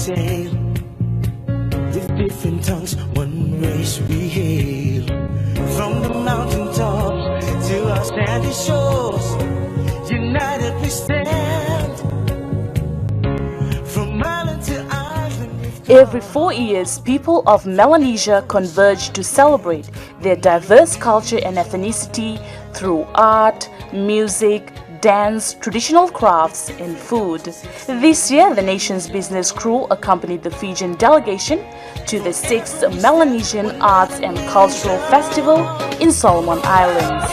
sail. With different tongues, one race we hail. From the mountain tops to our sandy shores, united we stand. From island to island. Every 4 years, people of Melanesia converge to celebrate their diverse culture and ethnicity through art, music, dance, traditional crafts, and food. This year, the nation's business crew accompanied the Fijian delegation to the 6th Melanisian Arts and Cultural Festival in Solomon Islands.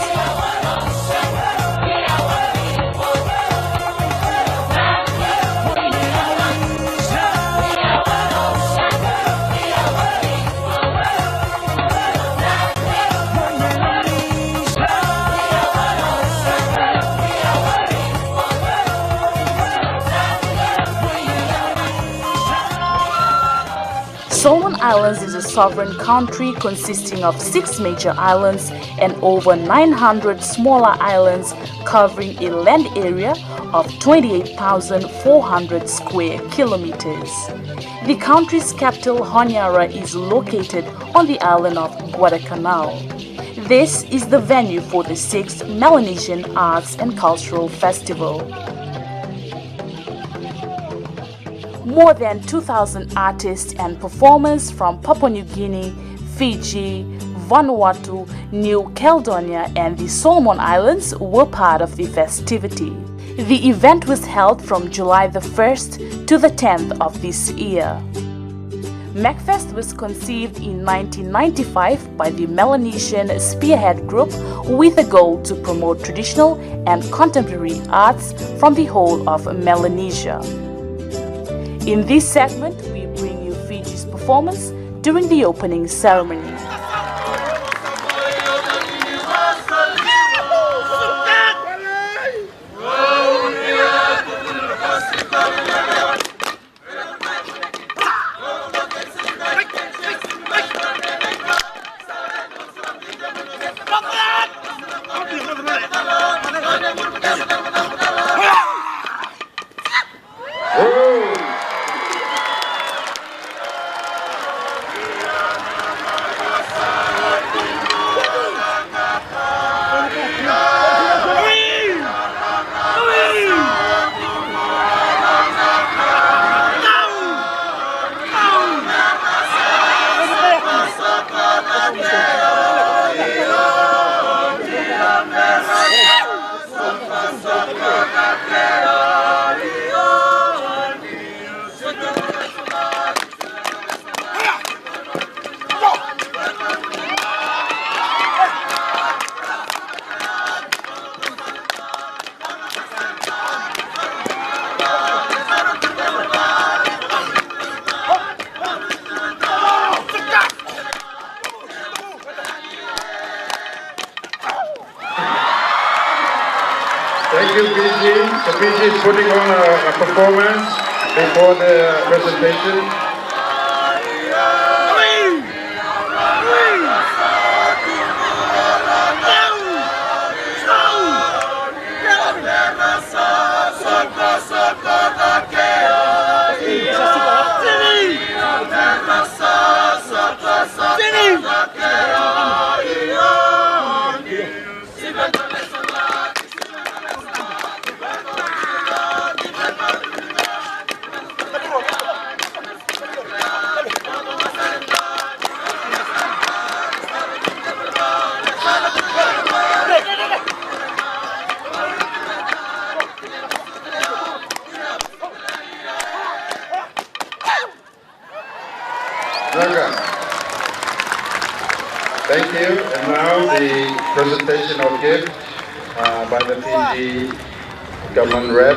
Solomon Islands is a sovereign country consisting of 6 major islands and over 900 smaller islands, covering a land area of 28,400 square kilometers. The country's capital, Honiara, is located on the island of Guadalcanal. This is the venue for the 6th Melanesian Arts and Cultural Festival. More than 2,000 artists and performers from Papua New Guinea, Fiji, Vanuatu, New Caledonia, and the Solomon Islands were part of the festivity. The event was held from July the 1st to the 10th of this year. MACFEST was conceived in 1995 by the Melanesian Spearhead Group with a goal to promote traditional and contemporary arts from the whole of Melanesia. In this segment, we bring you Fiji's performance during the opening ceremony. Thank you, Fiji. So Fiji is putting on a performance before the presentation. Thank you. And now the presentation of gift by the Fiji government rep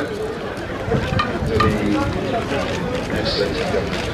to the Excellency government.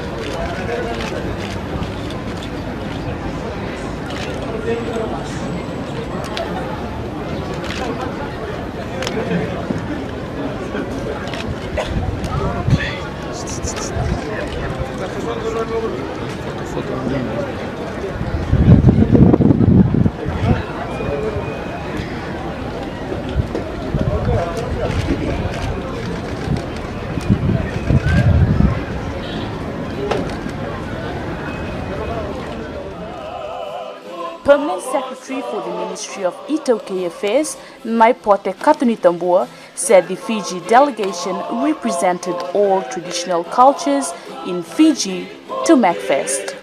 Permanent Secretary for the Ministry of Ethiopian Affairs, Naipote Katunitambua, said the Fiji delegation represented all traditional cultures in Fiji to MACFEST.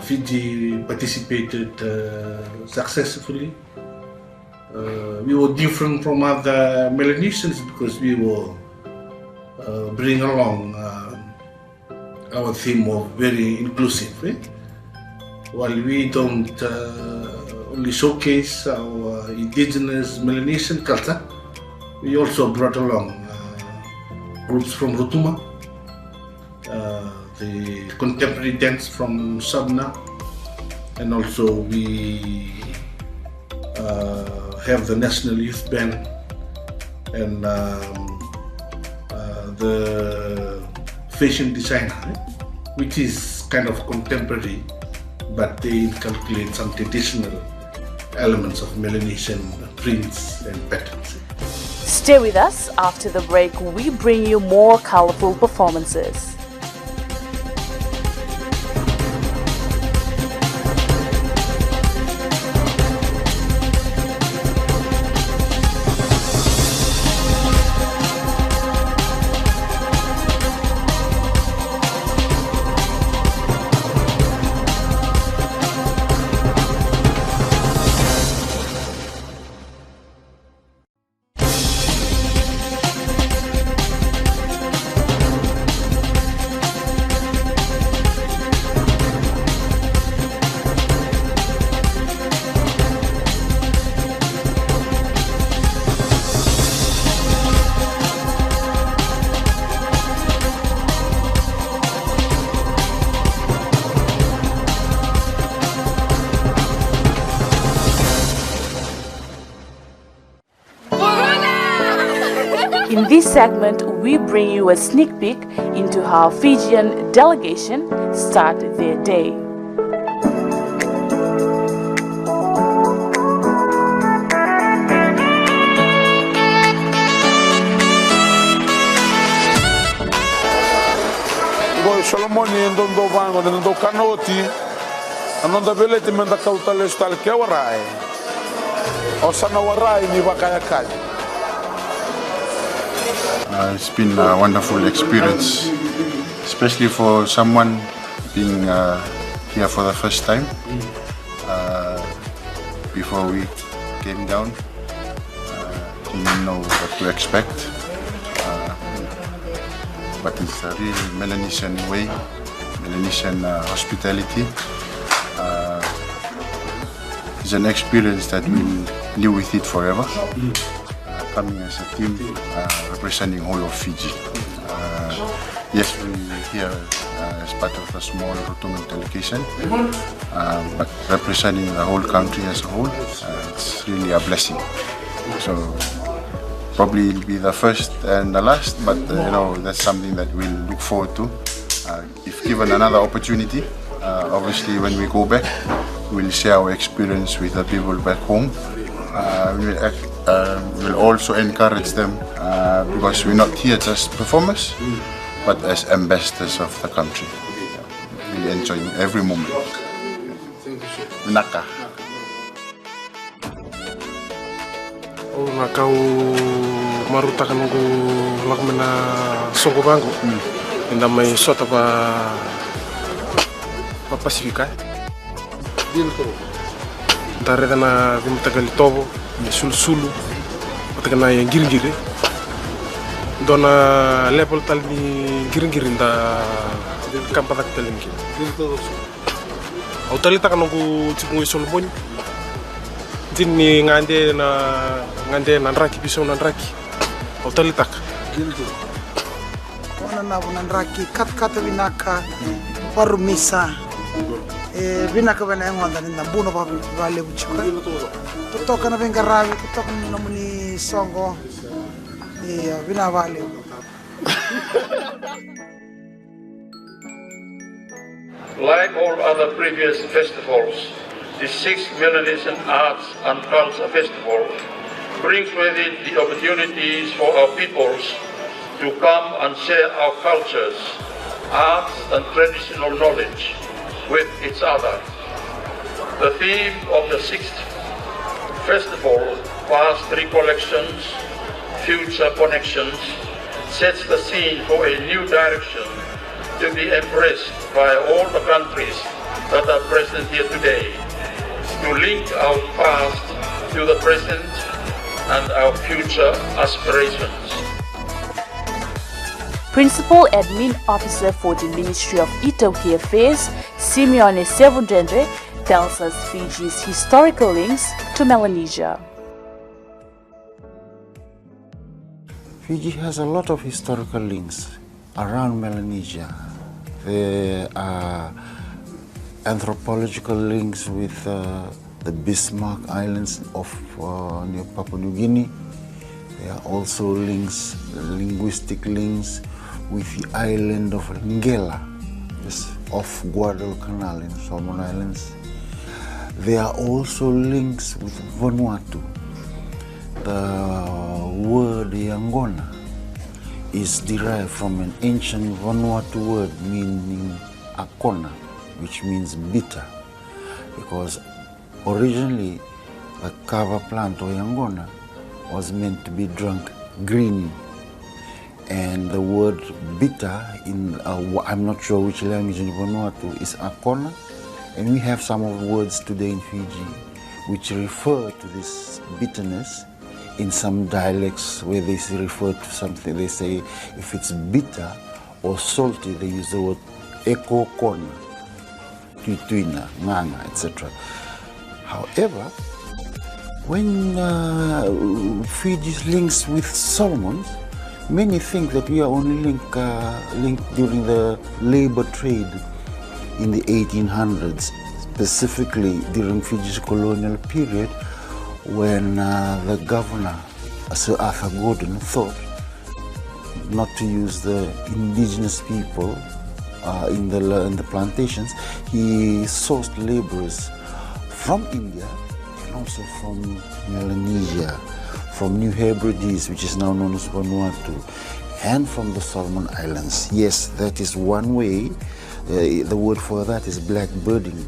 Fiji participated successfully. We were different from other Melanesians because we were bring along our theme of very inclusive. While we don't only showcase our indigenous Melanesian culture, we also brought along groups from Rotuma, the contemporary dance from Sabna, and also we have the National Youth Band and the fashion designer, which is kind of contemporary, but they inculcate some traditional elements of Melanesian prints and patterns. Stay with us. After the break, we bring you more colorful performances. In this segment, we bring you a sneak peek into how Fijian delegation start their day. Solomoni ndondo vango ndondo kanoti anondo vele timenda kautale stal ke warai osana warai ni bakaya kai. It's been a wonderful experience, especially for someone being here for the first time. Before we came down, didn't know what to expect. But it's a real Melanesian way, Melanesian hospitality. It's an experience that we'll live with it forever. Coming as a team, representing all of Fiji. Yes, we're here as part of a small Rotuman delegation, but representing the whole country as a whole, it's really a blessing. So probably it'll be the first and the last, but you know, that's something that we'll look forward to. If given another opportunity, obviously when we go back, we'll share our experience with the people back home. We'll also encourage them because we're not here just performers, but as ambassadors of the country. Really enjoying every moment. Naka. Oh, nakau maruta kanungu lakmena songo bango. Inda may sota pa Pasifika. Tare na vimtagali tobo. Sul-sulu, patakana yang giring-giring. Dona level tal ni giring-giring da kampatak talingki. Autali tak nunggu cikung isolbon. Jini ngande nanraki pisau nanraki. Autali tak. Ona na nanraki kat vinaka parumisa. Vinaka vena ngonda ni nambuno pa vale buchika. Tutoka na vengaravi, tutoka na muni songo. Vina vale. Like all other previous festivals, the 6th Melanesian Arts and Culture Festival brings with it the opportunities for our peoples to come and share our cultures arts and traditional knowledge with each other. The theme of the sixth festival, Past Recollections, Future Connections, sets the scene for a new direction to be embraced by all the countries that are present here today, to link our past to the present and our future aspirations. Principal Admin Officer for the Ministry of Ethiopian Affairs, Simeone Sevundendre, tells us Fiji's historical links to Melanesia. Fiji has a lot of historical links around Melanesia. There are anthropological links with the Bismarck Islands of Papua New Guinea. There are also links, linguistic links with the island of Ngela, just off Guadalcanal in Solomon Islands. There are also links with Vanuatu. The word Yangona is derived from an ancient Vanuatu word meaning akona, which means bitter, because originally the kava plant or Yangona was meant to be drunk green, and the word bitter in I'm not sure which language in Vanuatu is akona, and we have some of the words today in Fiji which refer to this bitterness. In some dialects where they refer to something, they say if it's bitter or salty, they use the word eko kona, tuituina, nganga, etc. However, when Fiji's links with Solomons, many think that we are only linked during the labor trade in the 1800s, specifically during Fiji's colonial period, when the governor, Sir Arthur Gordon, thought not to use the indigenous people in the plantations. He sourced laborers from India and also from Melanesia, from New Hebrides, which is now known as Vanuatu, and from the Solomon Islands. Yes, that is one way. The word for that is blackbirding.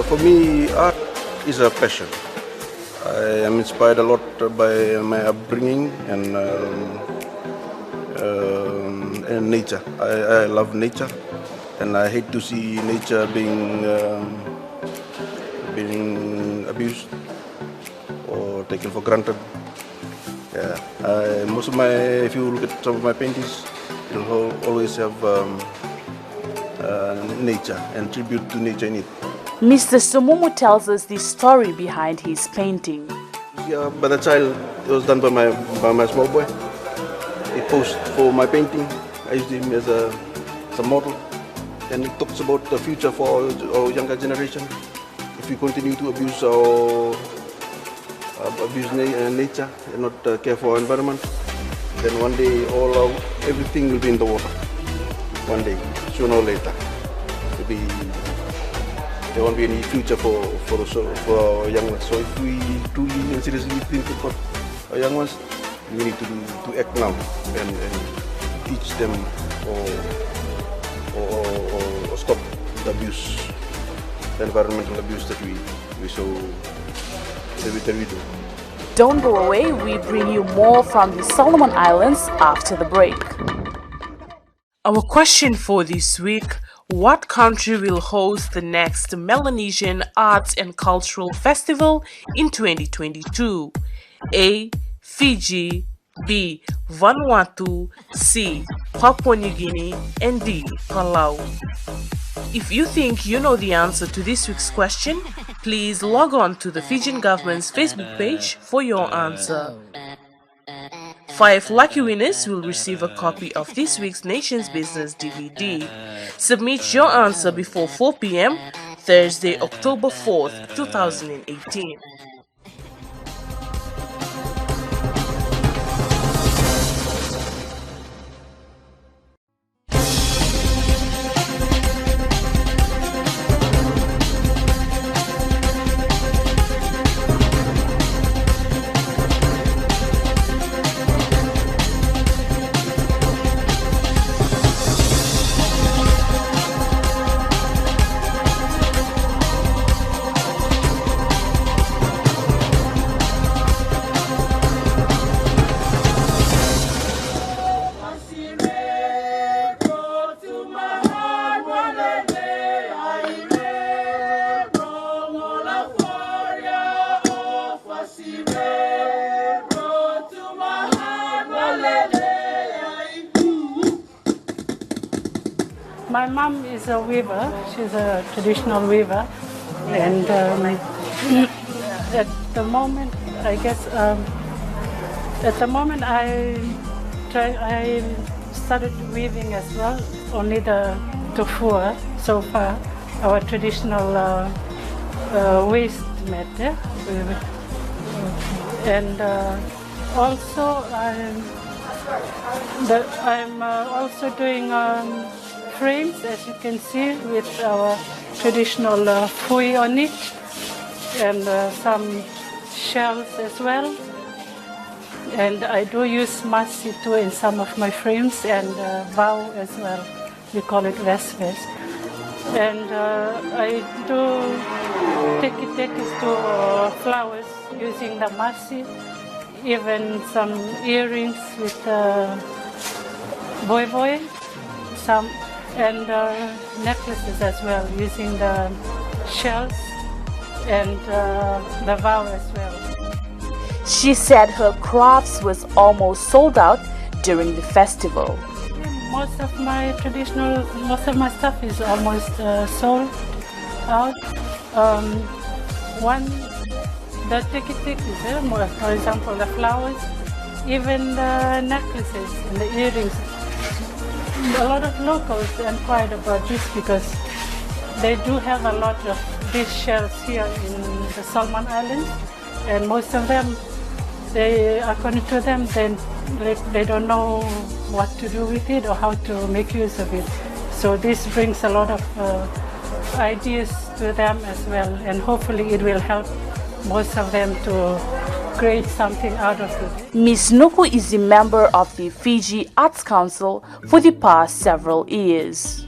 For me, art is a passion. I am inspired a lot by my upbringing and nature. I love nature, and I hate to see nature being abused or taken for granted. Yeah, most of my, if you look at some of my paintings, it'll always have nature and tribute to nature in it. Mr. Somumu tells us the story behind his painting. Yeah, by the child, it was done by my small boy. He posed for my painting. I used him as a model, and it talks about the future for our younger generation. If we continue to abuse nature and not care for our environment, then one day everything will be in the water. One day, sooner or later, there won't be any future for our young ones. So if we truly and seriously think about our young ones, we need to act now and teach them or stop the abuse, the environmental abuse that we do. Don't go away, we bring you more from the Solomon Islands after the break. Our question for this week: What country will host the next Melanisian Arts and Cultural Festival in 2022? A. Fiji, B. Vanuatu, C. Papua New Guinea, and D. Palau. If you think you know the answer to this week's question, please log on to the Fijian government's Facebook page for your answer. 5 lucky winners will receive a copy of this week's Nation's Business DVD. Submit your answer before 4 p.m. Thursday, October 4th, 2018. My mom is a weaver. She's a traditional weaver, and at the moment, I guess, at the moment I started weaving as well. Only the tofua so far, our traditional waist mat, yeah? And also I'm also doing frames, as you can see, with our traditional fui on it, and some shells as well. And I do use masi too in some of my frames, and vow as well. We call it MACFEST. And I do teki-tekis to flowers using the masi, even some earrings with boy, some, and necklaces as well, using the shells and the vow as well. She said her crafts was almost sold out during the festival. Most of my stuff is almost sold out. The teki-tekis, for example, the flowers, even the necklaces and the earrings. A lot of locals inquired about this because they do have a lot of these shells here in the Solomon Islands, and most of them, according to them, they don't know what to do with it or how to make use of it. So this brings a lot of ideas to them as well, and hopefully it will help most of them to create something out of it. Ms. Nuku is a member of the Fiji Arts Council for the past several years.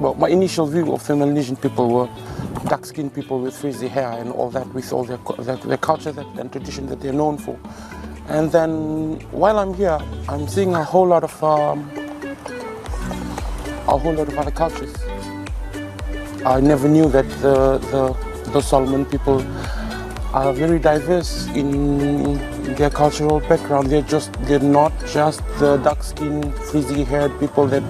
Well, my initial view of the Melanesian people were dark-skinned people with frizzy hair and all that, with all their culture and tradition that they're known for. And then while I'm here, I'm seeing a whole lot of other cultures. I never knew that the Solomon people are very diverse in their cultural background. They're not just the dark-skinned, frizzy-haired people that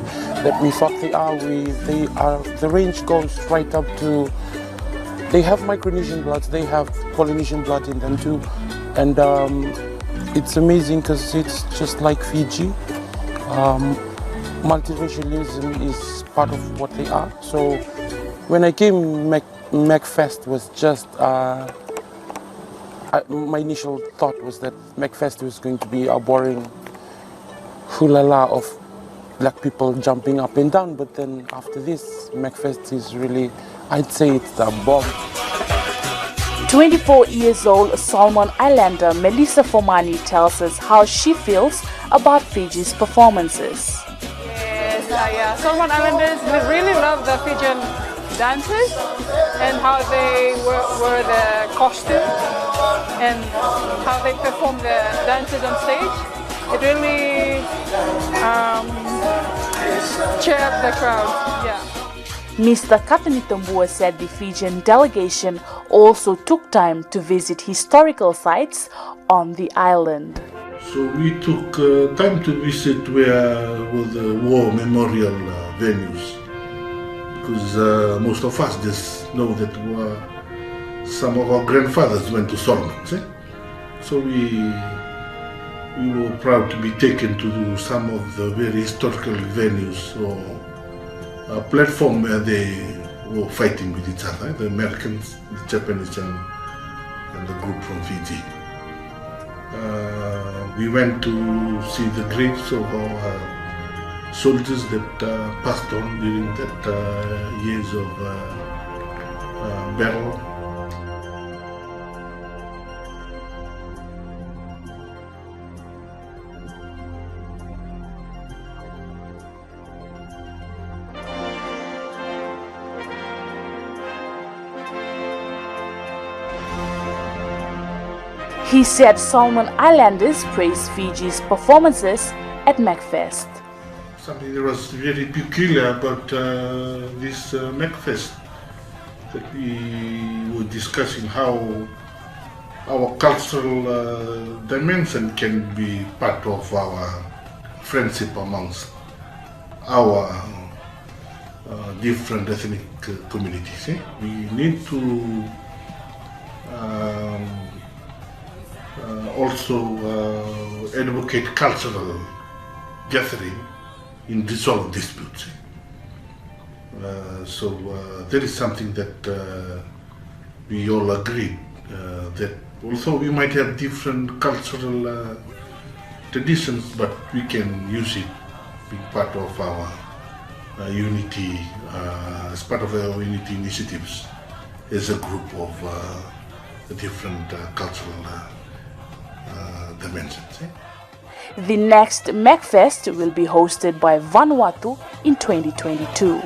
we thought they are. The range goes right up to. They have Micronesian bloods. They have Polynesian blood in them too, and it's amazing because it's just like Fiji. Multiracialism is part of what they are. So when I came, MACFEST was just. My initial thought was that MACFEST was going to be a boring hula of black people jumping up and down, but then after this, MACFEST is really, I'd say it's a bomb. 24 years old Solomon Islander Melissa Fomani tells us how she feels about Fiji's performances. Yes, Solomon Islanders really love the Fijian dances and how they wear the costume and how they perform the dances on stage. It really cheered the crowd. Yeah. Mr. Katanitambua said the Fijian delegation also took time to visit historical sites on the island. So we took time to visit where were the war memorial venues, because most of us just know that some of our grandfathers went to Solomon. So we were proud to be taken to some of the very historical venues or a platform where they were fighting with each other, the Americans, the Japanese and the group from Fiji. We went to see the graves of our soldiers that passed on during that years of battle. He said Solomon Islanders praised Fiji's performances at MACFEST. Something that was very peculiar about this MACFEST, that we were discussing how our cultural dimension can be part of our friendship amongst our different ethnic communities. We need to also advocate cultural gathering in resolve disputes. So there is something that we all agreed that although we might have different cultural traditions, but we can use it being part of our unity, as part of our unity initiatives as a group of different cultural dimensions. The next MACFEST will be hosted by Vanuatu in 2022.